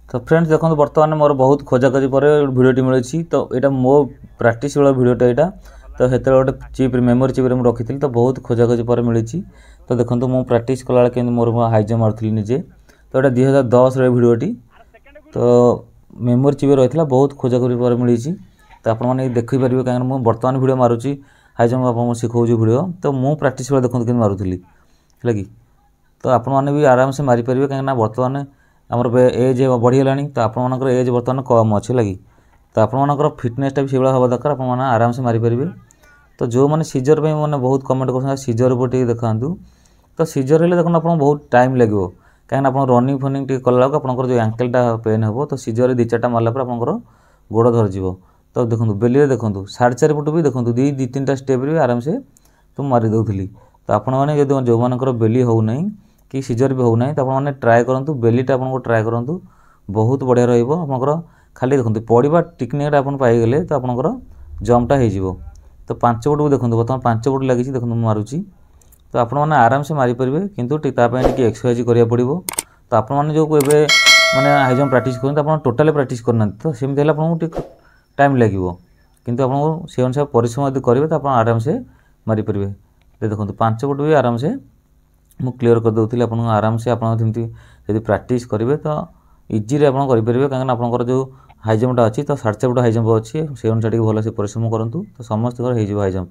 तो फ्रेंड्स देखो बर्तमान मोर बहुत खोजाखोजी पर भिडियोटी मिली। तो यहाँ मो प्राक्ट वाला भिडियोटा यहाँ तो से गोटे चिप मेमोरी चिप्रे मुझे रखी तो बहुत खोजाखोजी पर मिली। तो देखो मुझे प्राक्ट कला के मोर हाई जम्प मारूली निजे। तो यहाँ 2010 भिडियोटी तो मेमोरी चिप रही बहुत खोजाखोजी पर मिली। तो आपने देखिपारे कहीं मुझे बर्तमान भिडियो मारुची हाई जम्प आप शिखाऊँ भिडियो। तो मुझे प्राक्ट बेले देखते कि मारूली है कि तो आपने भी आराम से मारिपारे कहीं बर्तमान आमर एज बढ़ीगला। तो आपर एज बर्तमान कम अच्छे लगी तो आपर फिटनेसटा भी से हम दरकार आप आराम से मारिपारे। तो जो मैंने सीजर पे मैंने बहुत कमेंट कर सीजर उपर टे देखा। तो सीजर हेल्ले देखो आप बहुत टाइम लगे कहीं आप रनिंग फनिंग टे कला आपंकर जो एंकलटा पेन हे तो सीजर 2-4टा मारला आपंकर गोड़ धरज। तो देखो बेली देखो 4.5 फुट भी देखो 2-3टा स्टेप भी आराम से तुम मारी दौली। तो आपण मैंने जो मानकर बेली हो ना कि सीजर भी होना तो आपने ट्राए करूँ बेलीटा आपको ट्राए करूँ बहुत बढ़िया रहा। खाली देखो पड़ा टेक्निक आप पाईगले तो आपंकर जम्पटा हो। तो 5 फुट को देखो बर्तमान 5 फुट लगी देखो मारुची। तो आप आराम से मारिपारे कितु एक्सरसाइज करा पड़ो। तो आपने जो मैंने हाई जम्प प्राक्ट कर टोटाली प्राक्ट करना तो सेमती आपको टाइम लगे किंतु आपको से अनुसार परिश्रम यदि करेंगे तो आप आराम से मारिपारे। देखो 5 फुट भी आराम से मुझे क्लीयर कर दूसरी आप आराम से आपमती यदि प्राक्ट करेंगे तो इजी आप करेंगे कहीं आपंकर जो हाई जम्पटा अच्छी तो 4.5 फुट हाई जम्प अच्छी से अनुसार भल से परिश्रम करूँ तो समस्त हाई जम्प।